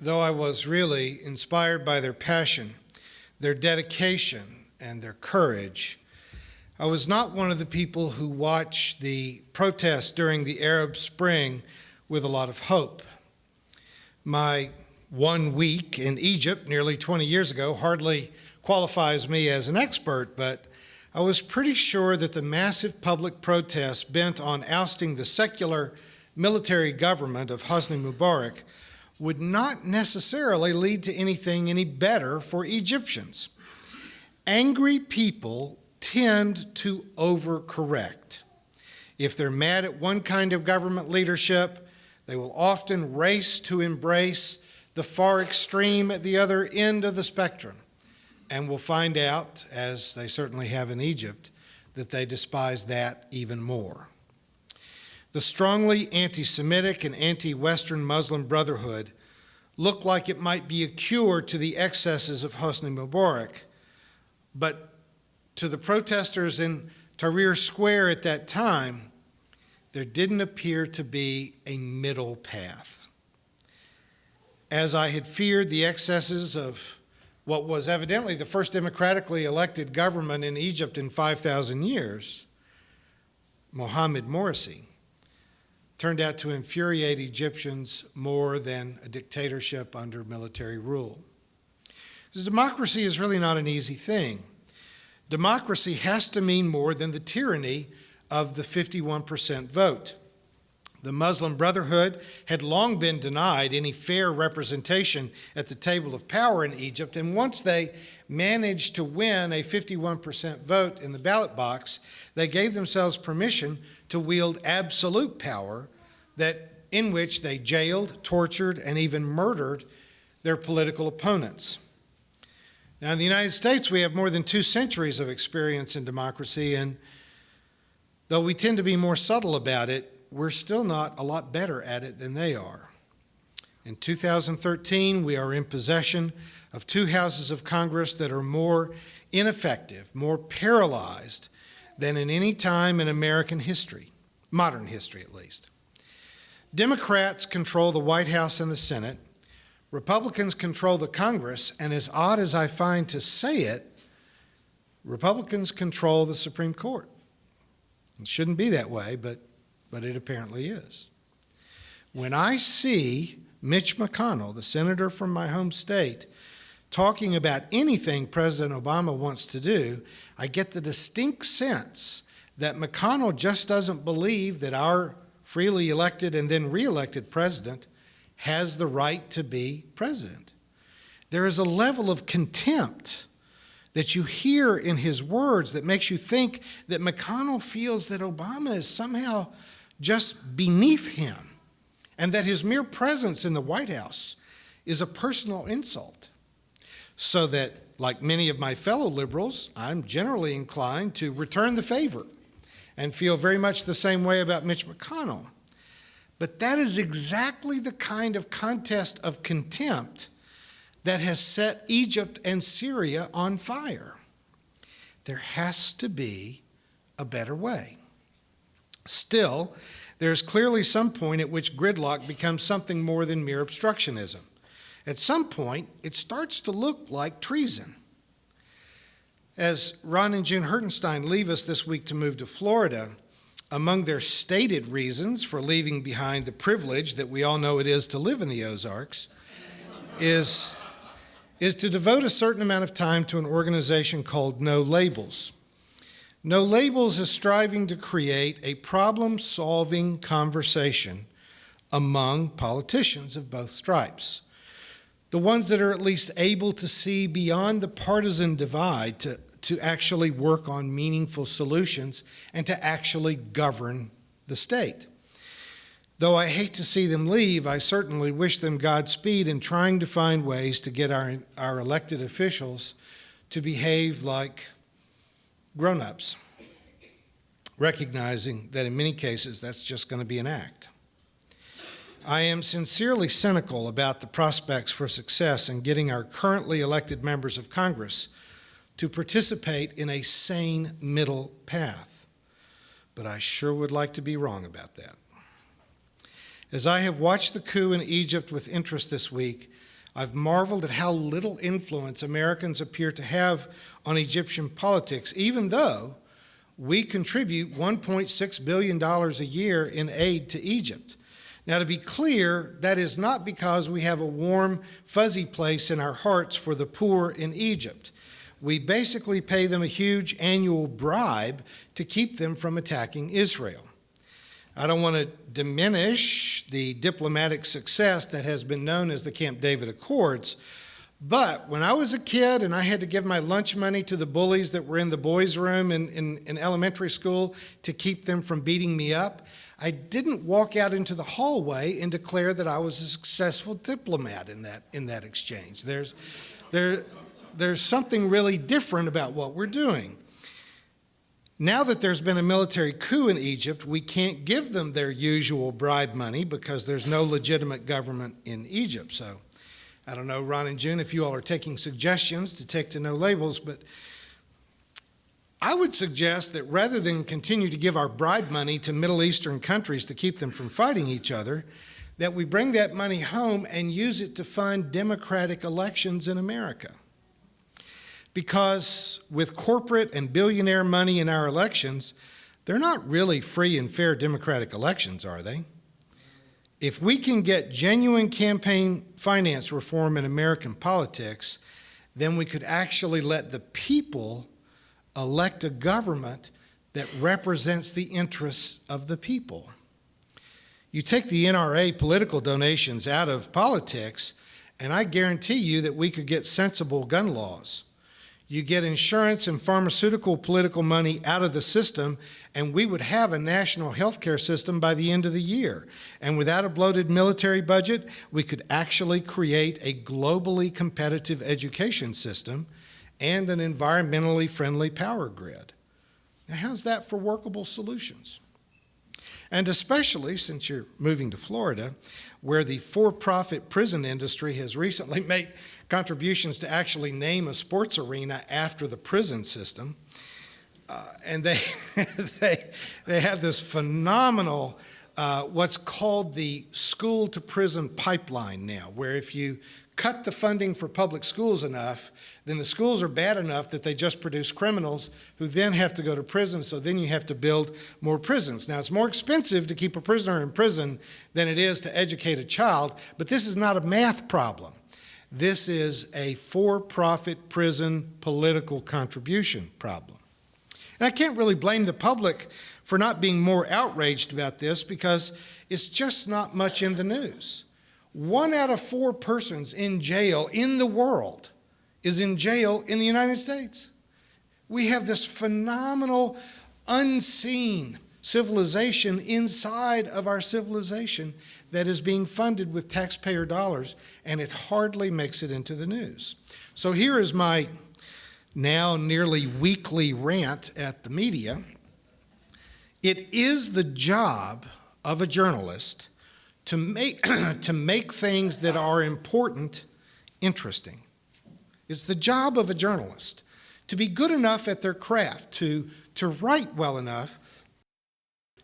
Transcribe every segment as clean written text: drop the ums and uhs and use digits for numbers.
though I was really inspired by their passion, their dedication, and their courage, I was not one of the people who watched the protests during the Arab Spring with a lot of hope. My 1 week in Egypt nearly 20 years ago hardly qualifies me as an expert, but I was pretty sure that the massive public protests bent on ousting the secular military government of Hosni Mubarak would not necessarily lead to anything any better for Egyptians. Angry people tend to overcorrect. If they're mad at one kind of government leadership, they will often race to embrace the far extreme at the other end of the spectrum, and will find out, as they certainly have in Egypt, that they despise that even more. The strongly anti-Semitic and anti-Western Muslim Brotherhood looked like it might be a cure to the excesses of Hosni Mubarak, but to the protesters in Tahrir Square at that time, there didn't appear to be a middle path. As I had feared the excesses of what was evidently the first democratically elected government in Egypt in 5,000 years, Mohamed Morsi, turned out to infuriate Egyptians more than a dictatorship under military rule. Because democracy is really not an easy thing. Democracy has to mean more than the tyranny of the 51% vote. The Muslim Brotherhood had long been denied any fair representation at the table of power in Egypt, and once they managed to win a 51% vote in the ballot box, they gave themselves permission to wield absolute power in which they jailed, tortured, and even murdered their political opponents. Now, in the United States, we have more than 2 centuries of experience in democracy, and though we tend to be more subtle about it, we're still not a lot better at it than they are. In 2013, we are in possession of 2 houses of Congress that are more ineffective, more paralyzed than in any time in American history, modern history at least. Democrats control the White House and the Senate. Republicans control the Congress, and as odd as I find to say it, Republicans control the Supreme Court. It shouldn't be that way, but it apparently is. When I see Mitch McConnell, the senator from my home state, talking about anything President Obama wants to do, I get the distinct sense that McConnell just doesn't believe that our freely elected and then re-elected president has the right to be president. There is a level of contempt that you hear in his words that makes you think that McConnell feels that Obama is somehow just beneath him, and that his mere presence in the White House is a personal insult. So that, like many of my fellow liberals, I'm generally inclined to return the favor and feel very much the same way about Mitch McConnell. But that is exactly the kind of contest of contempt that has set Egypt and Syria on fire. There has to be a better way. Still, there's clearly some point at which gridlock becomes something more than mere obstructionism. At some point, it starts to look like treason. As Ron and June Hertenstein leave us this week to move to Florida, among their stated reasons for leaving behind the privilege that we all know it is to live in the Ozarks is to devote a certain amount of time to an organization called No Labels. No Labels is striving to create a problem-solving conversation among politicians of both stripes, the ones that are at least able to see beyond the partisan divide to actually work on meaningful solutions and to actually govern the state. Though I hate to see them leave, I certainly wish them Godspeed in trying to find ways to get our elected officials to behave like grown-ups, recognizing that in many cases that's just going to be an act. I am sincerely cynical about the prospects for success in getting our currently elected members of Congress to participate in a sane middle path, but I sure would like to be wrong about that. As I have watched the coup in Egypt with interest this week, I've marveled at how little influence Americans appear to have on Egyptian politics, even though we contribute $1.6 billion a year in aid to Egypt. Now, to be clear, that is not because we have a warm, fuzzy place in our hearts for the poor in Egypt. We basically pay them a huge annual bribe to keep them from attacking Israel. I don't want to diminish the diplomatic success that has been known as the Camp David Accords, but when I was a kid and I had to give my lunch money to the bullies that were in the boys' room in elementary school to keep them from beating me up, I didn't walk out into the hallway and declare that I was a successful diplomat in that exchange. There's something really different about what we're doing. Now that there's been a military coup in Egypt, we can't give them their usual bribe money because there's no legitimate government in Egypt. So I don't know, Ron and June, if you all are taking suggestions to take to no labels, but I would suggest that rather than continue to give our bribe money to Middle Eastern countries to keep them from fighting each other, that we bring that money home and use it to fund democratic elections in America. Because with corporate and billionaire money in our elections, they're not really free and fair democratic elections, are they? If we can get genuine campaign finance reform in American politics, then we could actually let the people elect a government that represents the interests of the people. You take the NRA political donations out of politics, and I guarantee you that we could get sensible gun laws. You get insurance and pharmaceutical political money out of the system, and we would have a national health care system by the end of the year. And without a bloated military budget, we could actually create a globally competitive education system and an environmentally friendly power grid. Now, how's that for workable solutions? And especially since you're moving to Florida, where the for-profit prison industry has recently made contributions to actually name a sports arena after the prison system. And they have this phenomenal, what's called the school-to-prison pipeline now, where if you cut the funding for public schools enough, then the schools are bad enough that they just produce criminals who then have to go to prison, so then you have to build more prisons. Now, it's more expensive to keep a prisoner in prison than it is to educate a child, but this is not a math problem. This is a for-profit prison political contribution problem. And I can't really blame the public for not being more outraged about this because it's just not much in the news. 1 out of 4 persons in jail in the world is in jail in the United States. We have this phenomenal, unseen civilization inside of our civilization that is being funded with taxpayer dollars, and it hardly makes it into the news. So here is my now nearly weekly rant at the media. It is the job of a journalist to make things that are important interesting. It's the job of a journalist to be good enough at their craft, to write well enough,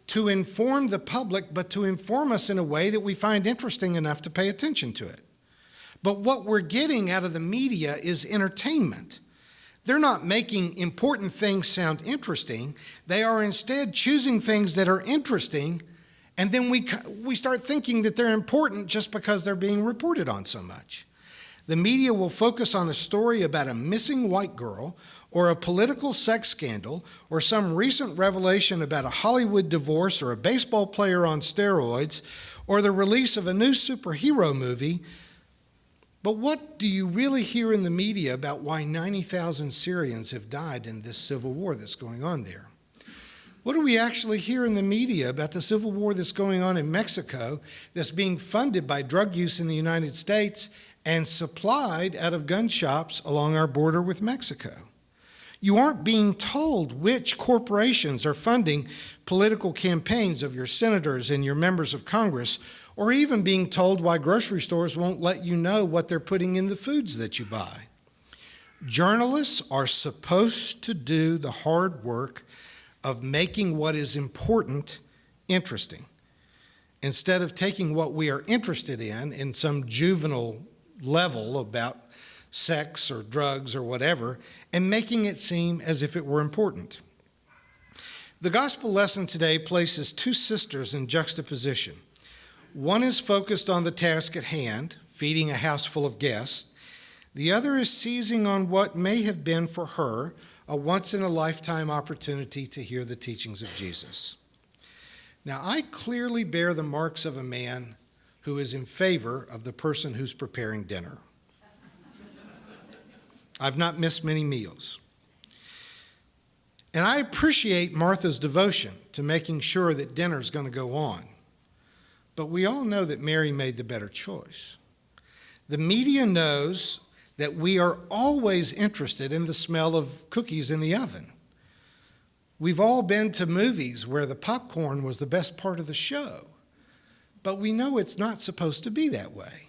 to inform the public, but to inform us in a way that we find interesting enough to pay attention to it. But what we're getting out of the media is entertainment. They're not making important things sound interesting. They are instead choosing things that are interesting, and then we start thinking that they're important just because they're being reported on so much. The media will focus on a story about a missing white girl or a political sex scandal or some recent revelation about a Hollywood divorce or a baseball player on steroids or the release of a new superhero movie. But what do you really hear in the media about why 90,000 Syrians have died in this civil war that's going on there? What do we actually hear in the media about the civil war that's going on in Mexico that's being funded by drug use in the United States and supplied out of gun shops along our border with Mexico? You aren't being told which corporations are funding political campaigns of your senators and your members of Congress, or even being told why grocery stores won't let you know what they're putting in the foods that you buy. Journalists are supposed to do the hard work of making what is important interesting, instead of taking what we are interested in some juvenile level about sex or drugs or whatever, and making it seem as if it were important. The gospel lesson today places two sisters in juxtaposition. One is focused on the task at hand, feeding a house full of guests. The other is seizing on what may have been for her a once-in-a-lifetime opportunity to hear the teachings of Jesus. Now, I clearly bear the marks of a man who is in favor of the person who's preparing dinner. I've not missed many meals. And I appreciate Martha's devotion to making sure that dinner's going to go on. But we all know that Mary made the better choice. The media knows that we are always interested in the smell of cookies in the oven. We've all been to movies where the popcorn was the best part of the show, but we know it's not supposed to be that way.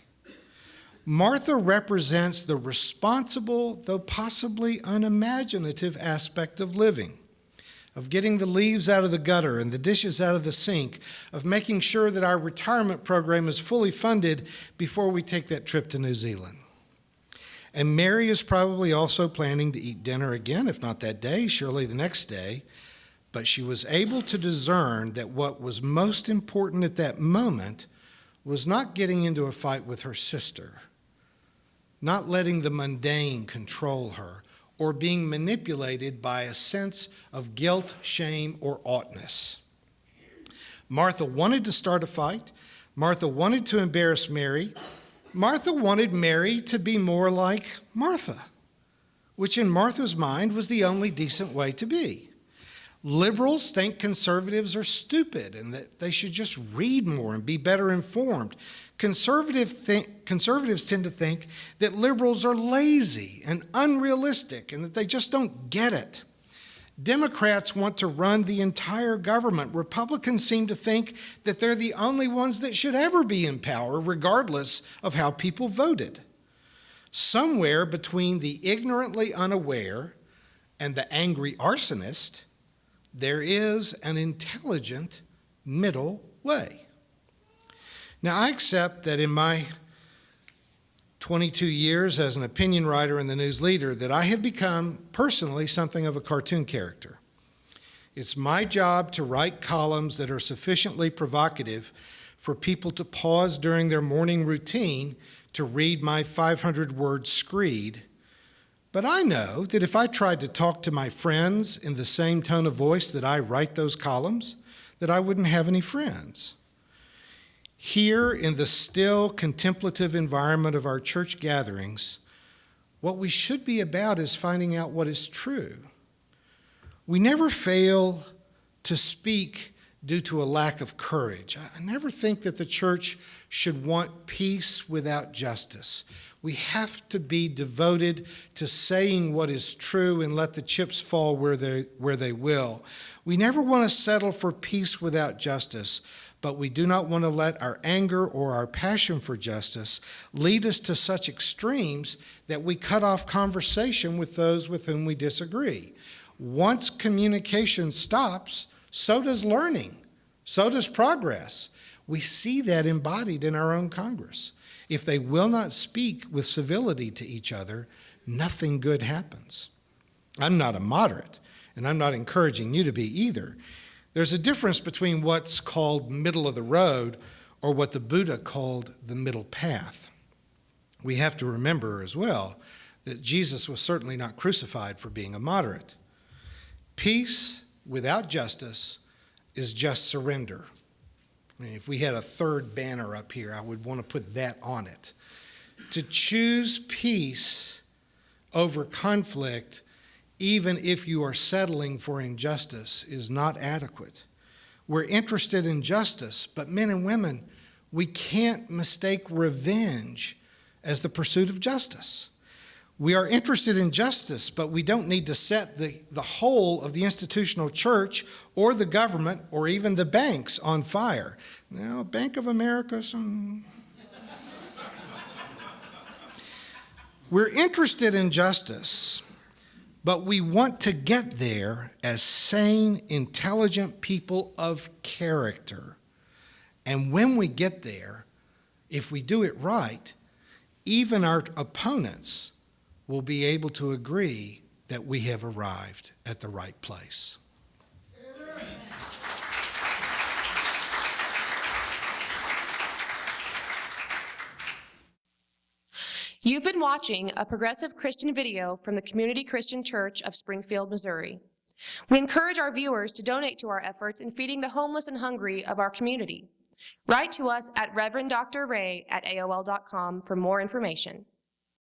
Martha represents the responsible, though possibly unimaginative aspect of living, of getting the leaves out of the gutter and the dishes out of the sink, of making sure that our retirement program is fully funded before we take that trip to New Zealand. And Mary is probably also planning to eat dinner again, if not that day, surely the next day. But she was able to discern that what was most important at that moment was not getting into a fight with her sister, not letting the mundane control her, or being manipulated by a sense of guilt, shame, or oughtness. Martha wanted to start a fight. Martha wanted to embarrass Mary. Martha wanted Mary to be more like Martha, which in Martha's mind was the only decent way to be. Liberals think conservatives are stupid and that they should just read more and be better informed. Conservatives tend to think that liberals are lazy and unrealistic and that they just don't get it. Democrats want to run the entire government. Republicans seem to think that they're the only ones that should ever be in power, regardless of how people voted. Somewhere between the ignorantly unaware and the angry arsonist, there is an intelligent middle way. Now, I accept that in my 22 years as an opinion writer and the news leader that I have become personally something of a cartoon character. It's my job to write columns that are sufficiently provocative for people to pause during their morning routine to read my 500-word screed. But I know that if I tried to talk to my friends in the same tone of voice that I write those columns, that I wouldn't have any friends. Here in the still contemplative environment of our church gatherings, what we should be about is finding out what is true. We never fail to speak due to a lack of courage. I never think that the church should want peace without justice. We have to be devoted to saying what is true and let the chips fall where they will. We never want to settle for peace without justice, but we do not want to let our anger or our passion for justice lead us to such extremes that we cut off conversation with those with whom we disagree. Once communication stops, so does learning, so does progress. We see that embodied in our own Congress. If they will not speak with civility to each other, nothing good happens. I'm not a moderate, and I'm not encouraging you to be either. There's a difference between what's called middle of the road or what the Buddha called the middle path. We have to remember as well that Jesus was certainly not crucified for being a moderate. Peace without justice is just surrender. I mean, if we had a third banner up here, I would want to put that on it. To choose peace over conflict, even if you are settling for injustice, is not adequate. We're interested in justice, but men and women, we can't mistake revenge as the pursuit of justice. We are interested in justice, but we don't need to set the whole of the institutional church or the government or even the banks on fire. Now, Bank of America, We're interested in justice, but we want to get there as sane, intelligent people of character. And when we get there, if we do it right, even our opponents will be able to agree that we have arrived at the right place. You've been watching a progressive Christian video from the Community Christian Church of Springfield, Missouri. We encourage our viewers to donate to our efforts in feeding the homeless and hungry of our community. Write to us at reverenddray@aol.com for more information.